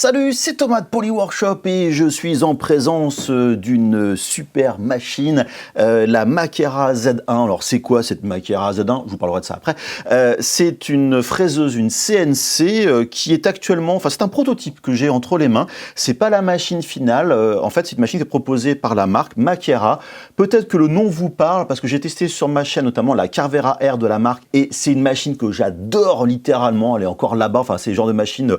Salut, c'est Thomas de Polyworkshop et je suis en présence d'une super machine, la Makera Z1. Alors c'est quoi cette Makera Z1? Je vous parlerai de ça après. C'est une fraiseuse, une CNC qui est actuellement, enfin c'est un prototype que j'ai entre les mains. C'est pas la machine finale. En fait, c'est une machine qui est proposée par la marque Makera. Peut-être que le nom vous parle parce que j'ai testé sur ma chaîne notamment la Carvera R de la marque et c'est une machine que j'adore littéralement. Elle est encore là-bas. Enfin, c'est le genre de machine.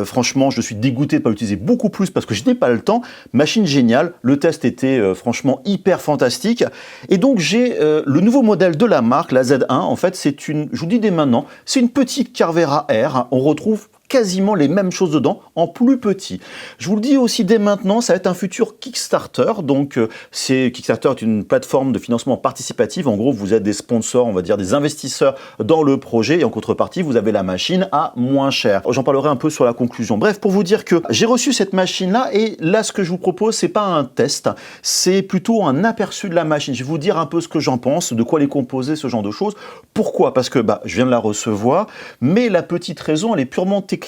Franchement, je suis dégoûté de pas l'utiliser beaucoup plus parce que je n'ai pas le temps. Machine géniale, le test était franchement hyper fantastique. Et donc j'ai le nouveau modèle de la marque, la Z1. En fait, c'est une, je vous dis dès maintenant, c'est une petite Carvera R. On retrouve quasiment les mêmes choses dedans, en plus petit. Je vous le dis aussi dès maintenant, ça va être un futur Kickstarter. Donc, Kickstarter est une plateforme de financement participatif. En gros, vous êtes des sponsors, on va dire des investisseurs dans le projet. Et en contrepartie, vous avez la machine à moins cher. J'en parlerai un peu sur la conclusion. Bref, pour vous dire que j'ai reçu cette machine-là. Et là, ce que je vous propose, c'est pas un test. C'est plutôt un aperçu de la machine. Je vais vous dire un peu ce que j'en pense, de quoi elle est composée, ce genre de choses. Pourquoi? Parce que je viens de la recevoir. Mais la petite raison, elle est purement technique.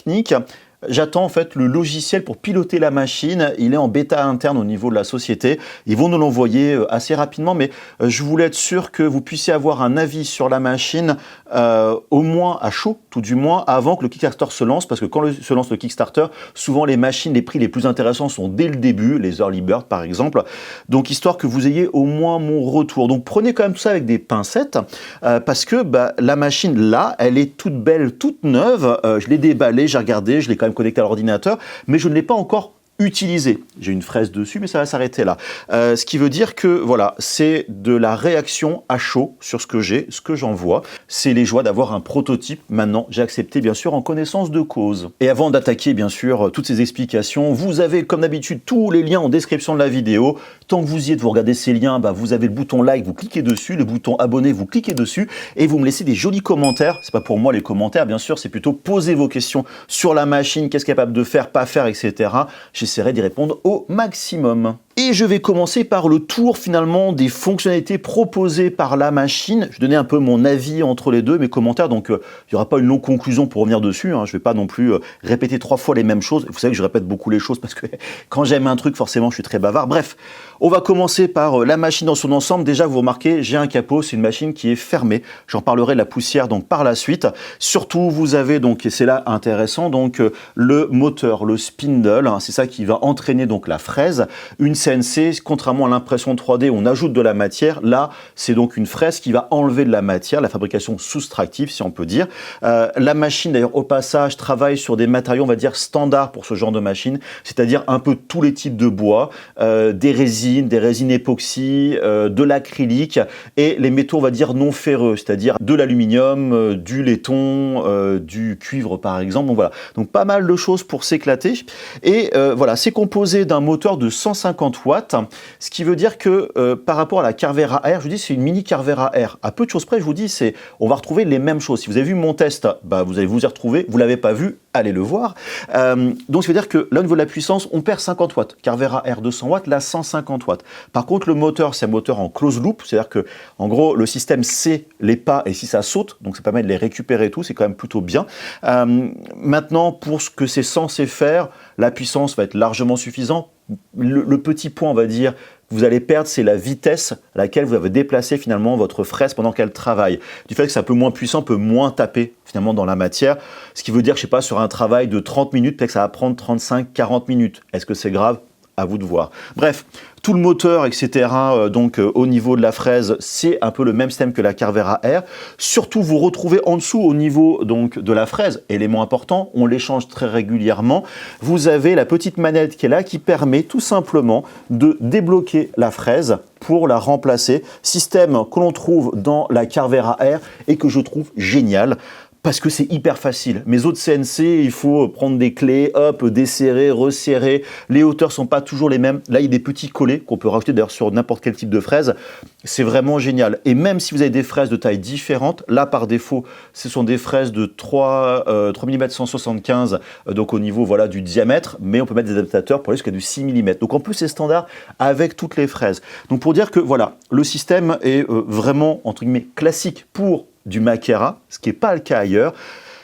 J'attends en fait le logiciel pour piloter la machine. Il est en bêta interne au niveau de la société. Ils vont nous l'envoyer assez rapidement, mais je voulais être sûr que vous puissiez avoir un avis sur la machine au moins à chaud, tout du moins, avant que le Kickstarter se lance, parce que quand se lance le Kickstarter, souvent les machines, les prix les plus intéressants sont dès le début, les early bird par exemple. Donc histoire que vous ayez au moins mon retour. Donc prenez quand même tout ça avec des pincettes, parce que la machine là, elle est toute belle, toute neuve. Je l'ai déballée, j'ai regardé, je l'ai quand même connecté à l'ordinateur, mais je ne l'ai pas encore utilisé. J'ai une fraise dessus, mais ça va s'arrêter là. Ce qui veut dire que, voilà, c'est de la réaction à chaud sur ce que j'ai, ce que j'envoie. C'est les joies d'avoir un prototype. Maintenant, j'ai accepté, bien sûr, en connaissance de cause. Et avant d'attaquer, bien sûr, toutes ces explications, vous avez, comme d'habitude, tous les liens en description de la vidéo. Tant que vous y êtes, vous regardez ces liens, vous avez le bouton like, vous cliquez dessus, le bouton abonner, vous cliquez dessus, et vous me laissez des jolis commentaires. C'est pas pour moi les commentaires, bien sûr, c'est plutôt poser vos questions sur la machine, qu'est-ce qu'elle est capable de faire, pas faire, etc. J'essaierai d'y répondre au maximum. Et je vais commencer par le tour finalement des fonctionnalités proposées par la machine. Je vais donner un peu mon avis entre les deux, mes commentaires, donc il n'y aura pas une longue conclusion pour revenir dessus. Je ne vais pas non plus répéter 3 fois les mêmes choses. Vous savez que je répète beaucoup les choses parce que quand j'aime un truc, forcément, je suis très bavard. Bref, on va commencer par la machine dans son ensemble. Déjà, vous remarquez, j'ai un capot, c'est une machine qui est fermée. J'en parlerai de la poussière donc par la suite. Surtout, vous avez donc, et c'est là intéressant, donc le moteur, le spindle, c'est ça qui va entraîner donc la fraise. Une CNC, contrairement à l'impression 3D, on ajoute de la matière. Là, c'est donc une fraise qui va enlever de la matière, la fabrication soustractive, si on peut dire. La machine, d'ailleurs, au passage, travaille sur des matériaux, on va dire, standards pour ce genre de machine, c'est-à-dire un peu tous les types de bois, des résines époxy, de l'acrylique et les métaux, on va dire, non ferreux, c'est-à-dire de l'aluminium, du laiton, du cuivre, par exemple. Donc voilà, donc pas mal de choses pour s'éclater. Et voilà, c'est composé d'un moteur de 150 watts, ce qui veut dire que par rapport à la Carvera R, je vous dis c'est une mini Carvera R. À peu de choses près, je vous dis, on va retrouver les mêmes choses. Si vous avez vu mon test, vous allez vous y retrouver. Vous l'avez pas vu, allez le voir. Donc ça veut dire que là, au niveau de la puissance, on perd 50 watts. Carvera R 200 watts, là 150 watts. Par contre, le moteur, c'est un moteur en close loop, c'est-à-dire que en gros, le système sait les pas et si ça saute, donc ça permet de les récupérer et tout, c'est quand même plutôt bien. Maintenant, pour ce que c'est censé faire, la puissance va être largement suffisante. Le petit point, on va dire, que vous allez perdre, c'est la vitesse à laquelle vous avez déplacé finalement votre fraise pendant qu'elle travaille. Du fait que c'est un peu moins puissant, peut moins taper finalement dans la matière. Ce qui veut dire, je sais pas, sur un travail de 30 minutes, peut-être que ça va prendre 35-40 minutes. Est-ce que c'est grave? À vous de voir. Bref, tout le moteur, etc., donc au niveau de la fraise, c'est un peu le même système que la Carvera R. Surtout, vous retrouvez en dessous, au niveau donc de la fraise, élément important, on l'échange très régulièrement, vous avez la petite manette qui est là, qui permet tout simplement de débloquer la fraise pour la remplacer. Système que l'on trouve dans la Carvera R et que je trouve génial. Parce que c'est hyper facile. Mes autres CNC, il faut prendre des clés, hop, desserrer, resserrer. Les hauteurs sont pas toujours les mêmes. Là, il y a des petits collets qu'on peut rajouter d'ailleurs sur n'importe quel type de fraise. C'est vraiment génial. Et même si vous avez des fraises de taille différente, là, par défaut, ce sont des fraises de 3 mm 175, donc au niveau voilà, du diamètre, mais on peut mettre des adaptateurs pour aller jusqu'à du 6 mm. Donc en plus, c'est standard avec toutes les fraises. Donc pour dire que voilà, le système est vraiment, entre guillemets, classique pour du Makera, ce qui n'est pas le cas ailleurs,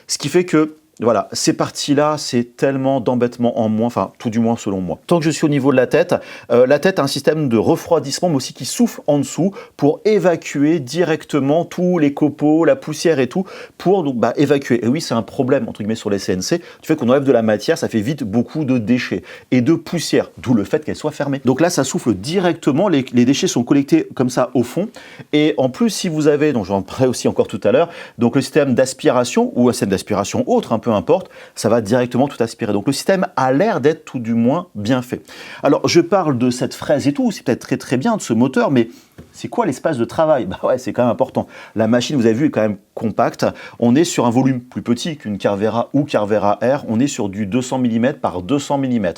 ce qui fait que Voilà, ces parties-là, c'est tellement d'embêtements en moins, enfin tout du moins selon moi. Tant que je suis au niveau de la tête a un système de refroidissement mais aussi qui souffle en dessous pour évacuer directement tous les copeaux, la poussière et tout, pour donc évacuer. Et oui, c'est un problème entre guillemets sur les CNC, du fait qu'on enlève de la matière, ça fait vite beaucoup de déchets et de poussière, d'où le fait qu'elle soit fermée. Donc là, ça souffle directement, les déchets sont collectés comme ça au fond. Et en plus, si vous avez, donc j'en parlerai aussi encore tout à l'heure, donc le système d'aspiration ou un système d'aspiration autre, peu importe, ça va directement tout aspirer. Donc le système a l'air d'être tout du moins bien fait. Alors je parle de cette fraise et tout, c'est peut-être très très bien de ce moteur, mais c'est quoi l'espace de travail? Bah ouais, c'est quand même important. La machine, vous avez vu, est quand même compacte. On est sur un volume plus petit qu'une Carvera ou Carvera R. On est sur du 200 mm par 200 mm.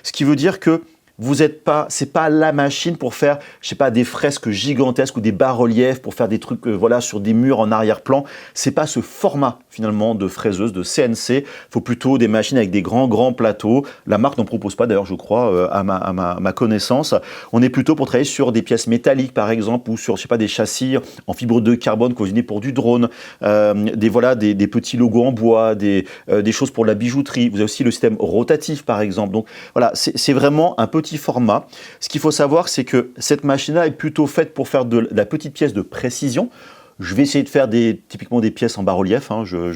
Ce qui veut dire que vous êtes pas, c'est pas la machine pour faire, je sais pas, des fresques gigantesques ou des bas-reliefs pour faire des trucs, voilà, sur des murs en arrière-plan. C'est pas ce format finalement de fraiseuse, de CNC. Faut plutôt des machines avec des grands plateaux. La marque n'en propose pas d'ailleurs, je crois, à ma connaissance. On est plutôt pour travailler sur des pièces métalliques par exemple ou sur, je sais pas, des châssis en fibre de carbone coordonnés pour du drone. Des petits logos en bois, des choses pour la bijouterie. Vous avez aussi le système rotatif par exemple. Donc voilà, c'est vraiment un petit format. Ce qu'il faut savoir, c'est que cette machine-là est plutôt faite pour faire de la petite pièce de précision. Je vais essayer de faire typiquement des pièces en bas-relief.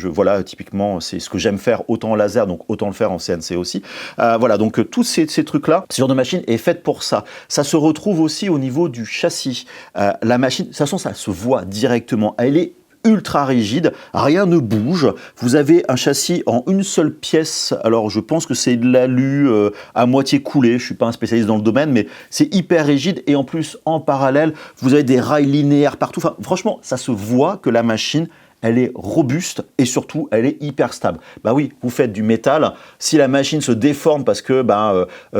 Voilà, typiquement, c'est ce que j'aime faire autant en laser, donc autant le faire en CNC aussi. Voilà, donc tous ces trucs-là, ce genre de machine est faite pour ça. Ça se retrouve aussi au niveau du châssis. La machine, de toute façon, ça se voit directement. Elle est ultra rigide, rien ne bouge. Vous avez un châssis en une seule pièce. Alors je pense que c'est de l'alu à moitié coulé. Je suis pas un spécialiste dans le domaine, mais c'est hyper rigide et en plus en parallèle, vous avez des rails linéaires partout. Enfin, franchement, ça se voit que la machine, elle est robuste et surtout, elle est hyper stable. Bah oui, vous faites du métal. Si la machine se déforme parce que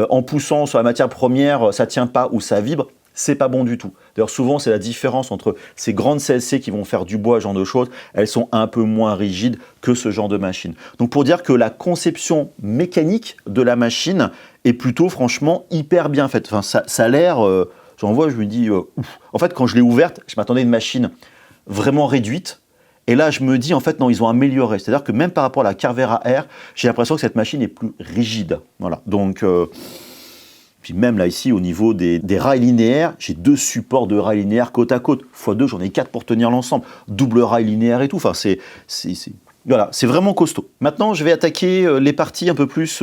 en poussant sur la matière première, ça tient pas ou ça vibre, c'est pas bon du tout. D'ailleurs, souvent, c'est la différence entre ces grandes CNC qui vont faire du bois, ce genre de choses, elles sont un peu moins rigides que ce genre de machine. Donc, pour dire que la conception mécanique de la machine est plutôt, franchement, hyper bien faite. Enfin, ça a l'air, j'en vois, je me dis, ouf. En fait, quand je l'ai ouverte, je m'attendais à une machine vraiment réduite. Et là, je me dis, en fait, non, ils ont amélioré. C'est-à-dire que même par rapport à la Carvera R, j'ai l'impression que cette machine est plus rigide. Voilà. Donc, puis même là, ici, au niveau des rails linéaires, j'ai 2 supports de rails linéaires côte à côte. x2, j'en ai 4 pour tenir l'ensemble. Double rail linéaire et tout. Enfin, voilà, c'est vraiment costaud. Maintenant, je vais attaquer les parties un peu plus,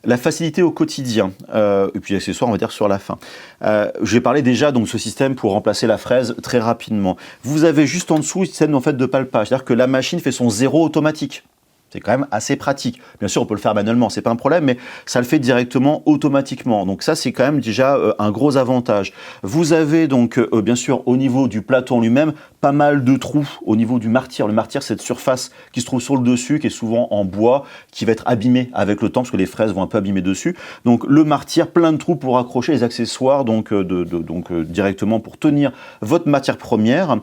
la facilité au quotidien. Et puis accessoires, on va dire, sur la fin. Je vais parler déjà donc ce système pour remplacer la fraise très rapidement. Vous avez juste en dessous le système en fait, de palpage. C'est-à-dire que la machine fait son zéro automatique. C'est quand même assez pratique. Bien sûr, on peut le faire manuellement, c'est pas un problème, mais ça le fait directement, automatiquement. Donc ça, c'est quand même déjà un gros avantage. Vous avez donc, bien sûr, au niveau du plateau en lui-même, pas mal de trous au niveau du martyr. Le martyr, c'est cette surface qui se trouve sur le dessus, qui est souvent en bois, qui va être abîmée avec le temps, parce que les fraises vont un peu abîmer dessus. Donc le martyr, plein de trous pour accrocher les accessoires, donc directement pour tenir votre matière première.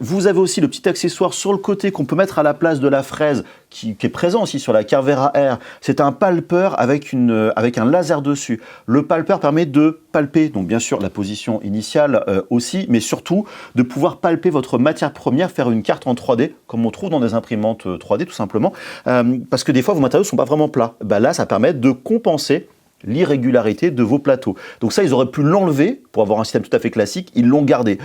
Vous avez aussi le petit accessoire sur le côté qu'on peut mettre à la place de la fraise, qui est présent aussi sur la Carvera R. C'est un palpeur avec un laser dessus. Le palpeur permet de palper, donc bien sûr la position initiale aussi, mais surtout de pouvoir palper votre matière première, faire une carte en 3D, comme on trouve dans des imprimantes 3D tout simplement, parce que des fois vos matériaux ne sont pas vraiment plats. Là, ça permet de compenser l'irrégularité de vos plateaux. Donc ça, ils auraient pu l'enlever pour avoir un système tout à fait classique, ils l'ont gardé.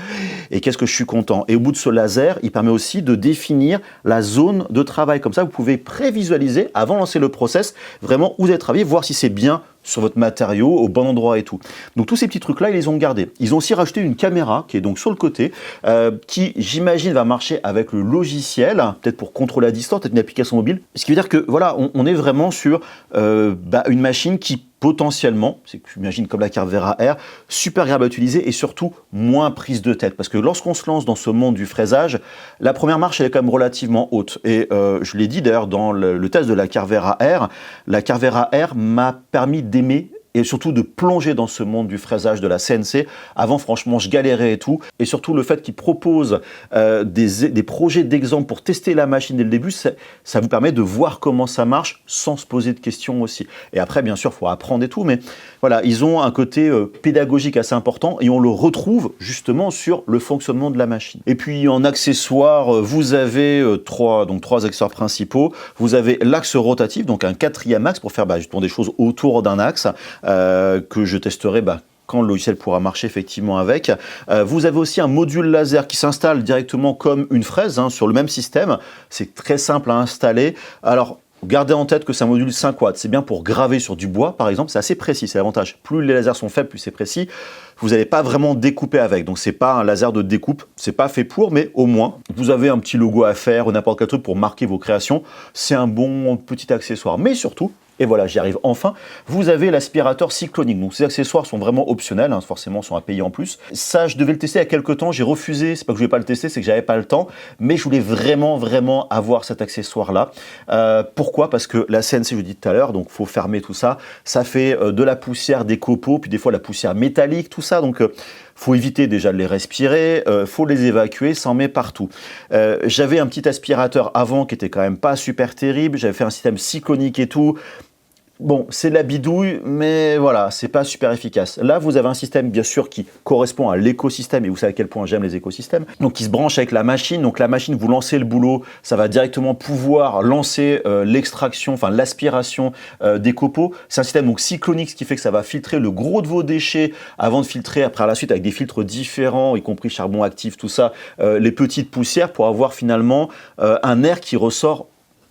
Et qu'est-ce que je suis content. Et au bout de ce laser, il permet aussi de définir la zone de travail. Comme ça, vous pouvez prévisualiser, avant de lancer le process, vraiment où vous allez travailler, voir si c'est bien sur votre matériau, au bon endroit et tout. Donc tous ces petits trucs-là, ils les ont gardés. Ils ont aussi rajouté une caméra qui est donc sur le côté, qui, j'imagine, va marcher avec le logiciel, peut-être pour contrôler à distance, peut-être une application mobile. Ce qui veut dire que, voilà, on est vraiment sur une machine qui potentiellement, c'est que j'imagine comme la Carvera R, super agréable à utiliser et surtout moins prise de tête. Parce que lorsqu'on se lance dans ce monde du fraisage, la première marche, elle est quand même relativement haute. Et je l'ai dit d'ailleurs dans le test de la Carvera R m'a permis d'aimer et surtout de plonger dans ce monde du fraisage de la CNC. Avant, franchement, je galérais et tout. Et surtout, le fait qu'ils proposent des projets d'exemple pour tester la machine dès le début, ça vous permet de voir comment ça marche sans se poser de questions aussi. Et après, bien sûr, il faut apprendre et tout, mais voilà, ils ont un côté pédagogique assez important et on le retrouve justement sur le fonctionnement de la machine. Et puis, en accessoire, vous avez trois accessoires principaux. Vous avez l'axe rotatif, donc un 4e axe pour faire justement des choses autour d'un axe que je testerai quand le logiciel pourra marcher effectivement avec. Vous avez aussi un module laser qui s'installe directement comme une fraise sur le même système. C'est très simple à installer. Alors, gardez en tête que c'est un module 5 watts. C'est bien pour graver sur du bois, par exemple. C'est assez précis, c'est l'avantage. Plus les lasers sont faibles, plus c'est précis. Vous n'allez pas vraiment découper avec. Donc, c'est pas un laser de découpe. C'est pas fait pour, mais au moins, vous avez un petit logo à faire ou n'importe quel truc pour marquer vos créations. C'est un bon petit accessoire. Mais surtout, et voilà, j'y arrive enfin. Vous avez l'aspirateur cyclonique. Donc ces accessoires sont vraiment optionnels, forcément, sont à payer en plus. Ça, je devais le tester il y a quelques temps. J'ai refusé. C'est pas que je voulais pas le tester, c'est que j'avais pas le temps. Mais je voulais vraiment avoir cet accessoire-là. Pourquoi? Parce que la CNC, je vous dis tout à l'heure, donc faut fermer tout ça. Ça fait de la poussière, des copeaux, puis des fois la poussière métallique, tout ça. Donc faut éviter déjà de les respirer, faut les évacuer, ça en met partout. J'avais un petit aspirateur avant qui était quand même pas super terrible. J'avais fait un système cyclonique et tout. Bon, c'est de la bidouille, mais voilà, c'est pas super efficace. Là, vous avez un système, bien sûr, qui correspond à l'écosystème, et vous savez à quel point j'aime les écosystèmes, donc qui se branche avec la machine. Donc la machine, vous lancez le boulot, ça va directement pouvoir lancer l'extraction, enfin l'aspiration des copeaux. C'est un système donc cyclonique, ce qui fait que ça va filtrer le gros de vos déchets avant de filtrer après à la suite avec des filtres différents, y compris charbon actif, tout ça, les petites poussières pour avoir finalement un air qui ressort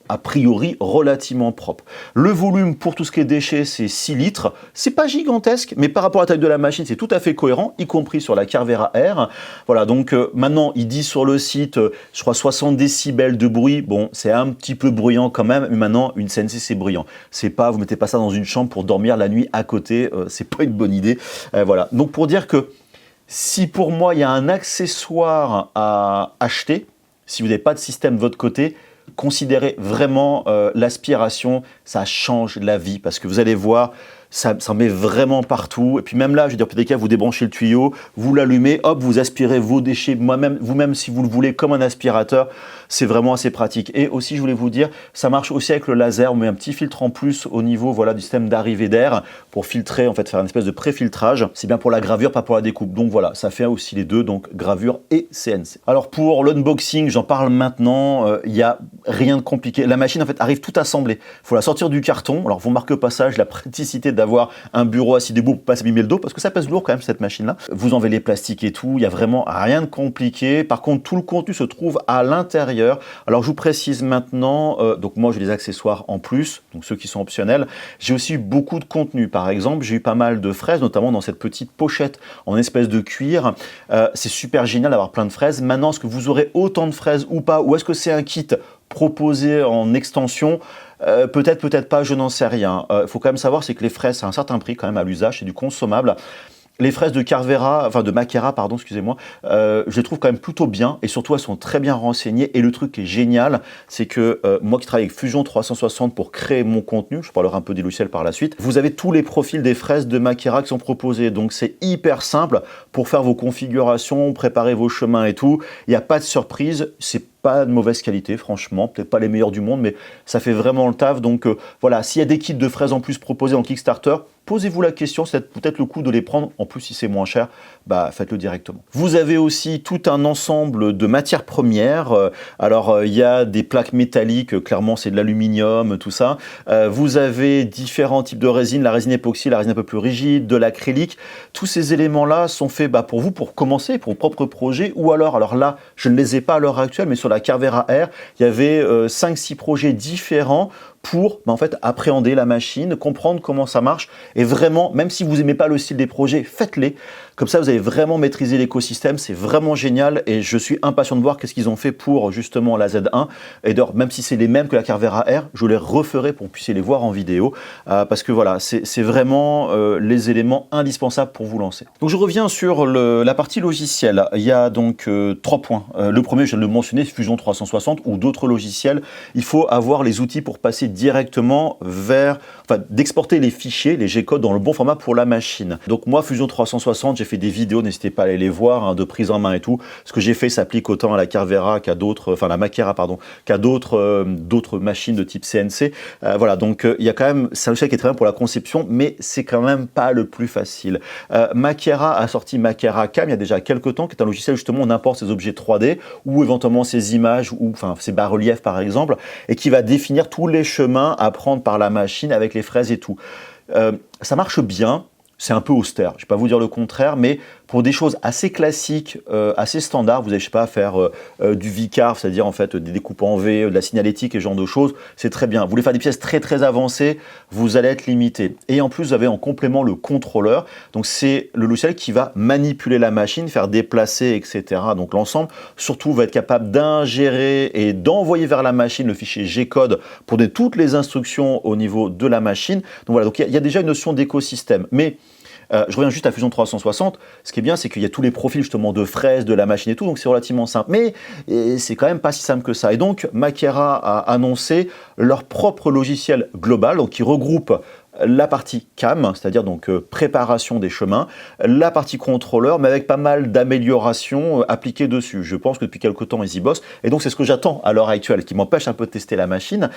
a priori relativement propre. Le volume pour tout ce qui est déchets, c'est 6 litres. C'est pas gigantesque, mais par rapport à la taille de la machine, c'est tout à fait cohérent, y compris sur la Carvera R. Voilà, donc maintenant, il dit sur le site, je crois 60 décibels de bruit. Bon, c'est un petit peu bruyant quand même, mais maintenant, une CNC, c'est bruyant. C'est pas, vous mettez pas ça dans une chambre pour dormir la nuit à côté, c'est pas une bonne idée. Voilà, donc pour dire que si pour moi, il y a un accessoire à acheter, si vous n'avez pas de système de votre côté, considérez vraiment l'aspiration, ça change la vie parce que vous allez voir, ça met vraiment partout. Et puis même là, je veux dire, peut-être vous débranchez le tuyau, vous l'allumez, hop, vous aspirez vos déchets vous-même si vous le voulez comme un aspirateur. C'est vraiment assez pratique. Et aussi, je voulais vous dire, ça marche aussi avec le laser. On met un petit filtre en plus au niveau du système d'arrivée d'air pour filtrer, en fait, faire une espèce de pré-filtrage. C'est bien pour la gravure, pas pour la découpe. Donc voilà, ça fait aussi les deux, donc gravure et CNC. Alors pour l'unboxing, j'en parle maintenant. Il n'y a rien de compliqué. La machine, en fait, arrive tout assemblée. Il faut la sortir du carton. Alors, vous marquez au passage la praticité d'avoir un bureau assis debout pour pas s'abîmer le dos, parce que ça pèse lourd quand même, cette machine-là. Vous enlevez les plastiques et tout. Il n'y a vraiment rien de compliqué. Par contre, tout le contenu se trouve à l'intérieur. Alors je vous précise maintenant, donc moi j'ai des accessoires en plus, donc ceux qui sont optionnels. J'ai aussi beaucoup de contenu. Par exemple, j'ai eu pas mal de fraises, notamment dans cette petite pochette en espèce de cuir. C'est super génial d'avoir plein de fraises. Maintenant, est-ce que vous aurez autant de fraises ou pas? Ou est-ce que c'est un kit proposé en extension? Peut-être, peut-être pas, je n'en sais rien. Il faut quand même savoir, c'est que les fraises, c'est un certain prix quand même à l'usage, c'est du consommable. Les fraises de Makera, pardon, excusez-moi, je les trouve quand même plutôt bien et surtout elles sont très bien renseignées. Et le truc qui est génial, c'est que moi qui travaille avec Fusion 360 pour créer mon contenu, je parlerai un peu des logiciels par la suite, vous avez tous les profils des fraises de Makera qui sont proposés. Donc c'est hyper simple pour faire vos configurations, préparer vos chemins et tout. Il n'y a pas de surprise, c'est pas de mauvaise qualité, franchement, peut-être pas les meilleurs du monde, mais ça fait vraiment le taf. Donc voilà, s'il y a des kits de fraises en plus proposés en Kickstarter, posez-vous la question, c'est peut-être le coup de les prendre. En plus, si c'est moins cher, faites-le directement. Vous avez aussi tout un ensemble de matières premières. Alors, il y a des plaques métalliques, clairement, c'est de l'aluminium, tout ça. Vous avez différents types de résine, la résine époxy, la résine un peu plus rigide, de l'acrylique. Tous ces éléments-là sont faits pour vous, pour commencer, pour vos propres projets. Ou alors là, je ne les ai pas à l'heure actuelle, mais sur la Carvera R, il y avait 5-6 projets différents pour en fait appréhender la machine, comprendre comment ça marche et vraiment, même si vous n'aimez pas le style des projets, faites-les. Comme ça, vous allez vraiment maîtriser l'écosystème. C'est vraiment génial et je suis impatient de voir qu'est-ce qu'ils ont fait pour justement la Z1. Et d'ailleurs, même si c'est les mêmes que la Carvera R, je les referai pour que vous puissiez les voir en vidéo parce que voilà, c'est vraiment les éléments indispensables pour vous lancer. Donc, je reviens sur la partie logicielle. Il y a donc 3 points. Le premier, je viens de le mentionner, Fusion 360 ou d'autres logiciels. Il faut avoir les outils pour passer directement vers, enfin, d'exporter les fichiers, les G-codes dans le bon format pour la machine. Donc moi, Fusion 360, j'ai fait des vidéos, n'hésitez pas à aller les voir, hein, de prise en main et tout. Ce que j'ai fait s'applique autant à la Carvera qu'à d'autres, enfin la Makera, pardon, qu'à d'autres machines de type CNC. Voilà, donc il y a quand même, c'est un logiciel qui est très bien pour la conception, mais c'est quand même pas le plus facile. Makera a sorti Makera Cam il y a déjà quelques temps, qui est un logiciel justement où on importe ses objets 3D ou éventuellement ses images ou enfin ses bas-reliefs par exemple, et qui va définir tous les chemins à prendre par la machine avec les fraises et tout. Ça marche bien. C'est un peu austère, je ne vais pas vous dire le contraire, mais pour des choses assez classiques, assez standards, vous allez, je sais pas, faire du VCarve, c'est-à-dire en fait des découpes en V, de la signalétique et ce genre de choses, c'est très bien. Vous voulez faire des pièces très très avancées, vous allez être limité. Et en plus, vous avez en complément le contrôleur, donc c'est le logiciel qui va manipuler la machine, faire déplacer, etc. Donc l'ensemble, surtout, va être capable d'ingérer et d'envoyer vers la machine le fichier G-code pour donner toutes les instructions au niveau de la machine. Donc voilà, donc il y a déjà une notion d'écosystème. Mais je reviens juste à Fusion 360. Ce qui est bien, c'est qu'il y a tous les profils justement de fraises, de la machine et tout, donc c'est relativement simple. Mais c'est quand même pas si simple que ça. Et donc, Makera a annoncé leur propre logiciel global, donc qui regroupe la partie CAM, c'est-à-dire donc préparation des chemins, la partie contrôleur, mais avec pas mal d'améliorations appliquées dessus. Je pense que depuis quelques temps, ils y bossent. Et donc, c'est ce que j'attends à l'heure actuelle, qui m'empêche un peu de tester la machine.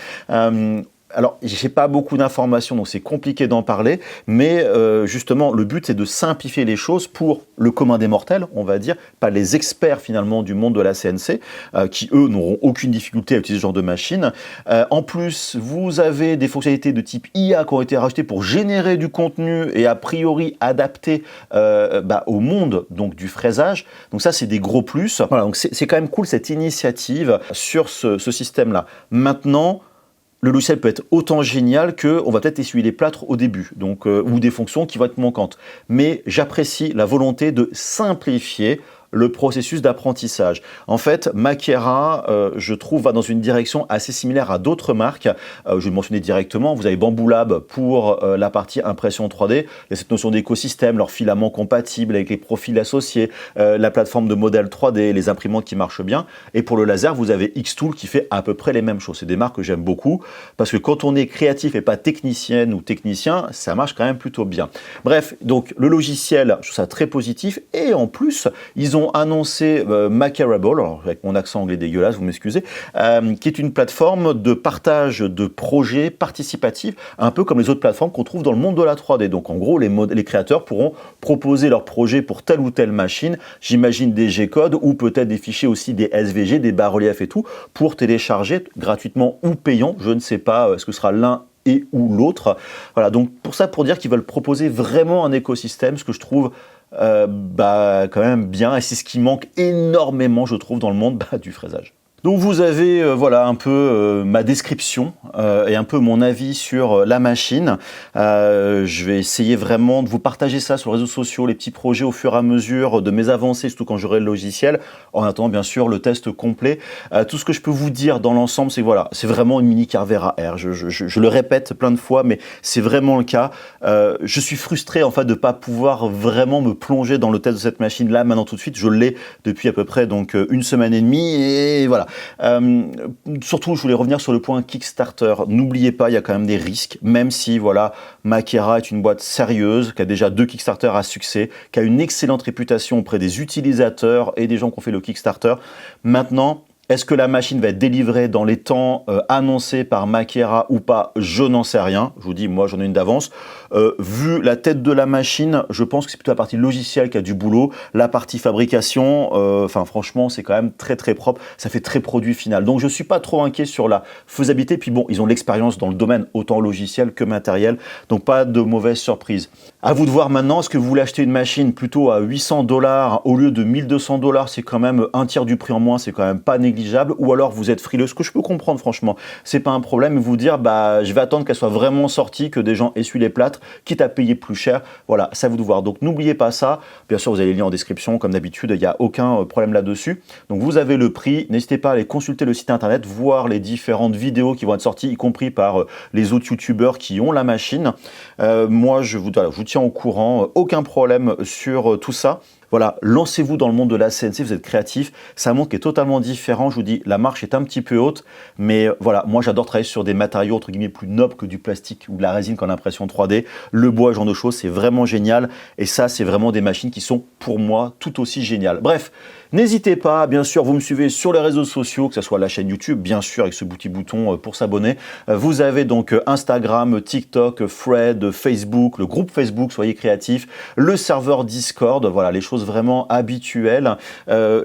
Alors, j'ai pas beaucoup d'informations, donc c'est compliqué d'en parler, mais justement, le but, c'est de simplifier les choses pour le commun des mortels, on va dire, pas les experts finalement du monde de la CNC, qui eux n'auront aucune difficulté à utiliser ce genre de machine. En plus, vous avez des fonctionnalités de type IA qui ont été rajoutées pour générer du contenu et a priori adapté au monde donc du fraisage. Donc ça, c'est des gros plus. Voilà, donc c'est quand même cool cette initiative sur ce système-là. Maintenant, le logiciel peut être autant génial qu'on va peut-être essuyer les plâtres au début, donc, ou des fonctions qui vont être manquantes. Mais j'apprécie la volonté de simplifier le processus d'apprentissage. En fait, Makera, je trouve, va dans une direction assez similaire à d'autres marques. Je vais le mentionner directement. Vous avez Bamboo Lab pour la partie impression 3D. Il y a cette notion d'écosystème, leurs filaments compatibles avec les profils associés, la plateforme de modèles 3D, les imprimantes qui marchent bien. Et pour le laser, vous avez Xtool qui fait à peu près les mêmes choses. C'est des marques que j'aime beaucoup parce que quand on est créatif et pas technicienne ou technicien, ça marche quand même plutôt bien. Bref, donc le logiciel, je trouve ça très positif. Et en plus, ils ont annoncé Makerable, alors avec mon accent anglais dégueulasse, vous m'excusez, qui est une plateforme de partage de projets participatifs, un peu comme les autres plateformes qu'on trouve dans le monde de la 3D. Donc en gros, les créateurs pourront proposer leurs projets pour telle ou telle machine, j'imagine des G-codes ou peut-être des fichiers aussi des SVG, des bas-reliefs et tout, pour télécharger gratuitement ou payant, je ne sais pas, est-ce que ce sera l'un et ou l'autre. Voilà, donc pour dire qu'ils veulent proposer vraiment un écosystème, ce que je trouve quand même bien, et c'est ce qui manque énormément, je trouve, dans le monde du fraisage. Donc vous avez voilà un peu ma description et un peu mon avis sur la machine. Je vais essayer vraiment de vous partager ça sur les réseaux sociaux, les petits projets au fur et à mesure de mes avancées, surtout quand j'aurai le logiciel, en attendant bien sûr le test complet. Tout ce que je peux vous dire dans l'ensemble, c'est que voilà, c'est vraiment une mini Carvera R. Je le répète plein de fois, mais c'est vraiment le cas. Je suis frustré en fait de ne pas pouvoir vraiment me plonger dans le test de cette machine là maintenant tout de suite. Je l'ai depuis à peu près donc une semaine et demie et voilà. Surtout, je voulais revenir sur le point Kickstarter. N'oubliez pas, il y a quand même des risques, même si voilà, Makera est une boîte sérieuse, qui a déjà 2 Kickstarter à succès, qui a une excellente réputation auprès des utilisateurs et des gens qui ont fait le Kickstarter. Maintenant, est-ce que la machine va être délivrée dans les temps annoncés par Makera ou pas? Je n'en sais rien. Je vous dis, moi, j'en ai une d'avance. Vu la tête de la machine, je pense que c'est plutôt la partie logicielle qui a du boulot. La partie fabrication, franchement, c'est quand même très, très propre. Ça fait très produit final. Donc, je ne suis pas trop inquiet sur la faisabilité. Puis bon, ils ont l'expérience dans le domaine, autant logiciel que matériel. Donc, pas de mauvaise surprise. À vous de voir maintenant, est-ce que vous voulez acheter une machine plutôt à 800 $ au lieu de 1200 $? C'est quand même un tiers du prix en moins. C'est quand même pas négligeable. Ou alors vous êtes frileux, ce que je peux comprendre franchement, c'est pas un problème, vous dire je vais attendre qu'elle soit vraiment sortie, que des gens essuient les plâtres, quitte à payer plus cher, voilà, ça vous de voir. Donc n'oubliez pas ça, bien sûr vous avez les liens en description, comme d'habitude, il n'y a aucun problème là-dessus. Donc vous avez le prix, n'hésitez pas à aller consulter le site internet, voir les différentes vidéos qui vont être sorties, y compris par les autres youtubeurs qui ont la machine. Moi je vous tiens au courant, aucun problème sur tout ça. Voilà, lancez-vous dans le monde de la CNC, vous êtes créatif, c'est un monde qui est totalement différent, je vous dis, la marche est un petit peu haute, mais voilà, moi j'adore travailler sur des matériaux entre guillemets plus nobles que du plastique ou de la résine qu'en impression 3D, le bois, ce genre de choses, c'est vraiment génial, et ça c'est vraiment des machines qui sont pour moi tout aussi géniales. Bref, n'hésitez pas, bien sûr, vous me suivez sur les réseaux sociaux, que ce soit la chaîne YouTube, bien sûr, avec ce petit bouton pour s'abonner. Vous avez donc Instagram, TikTok, Thread, Facebook, le groupe Facebook, soyez créatifs, le serveur Discord, voilà, les choses vraiment habituelles.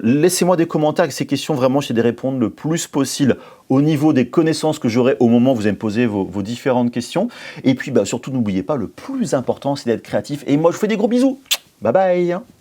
Laissez-moi des commentaires avec ces questions, vraiment, j'essaie de répondre le plus possible au niveau des connaissances que j'aurai au moment où vous allez me poser vos différentes questions. Et puis, surtout, n'oubliez pas, le plus important, c'est d'être créatif. Et moi, je vous fais des gros bisous. Bye bye.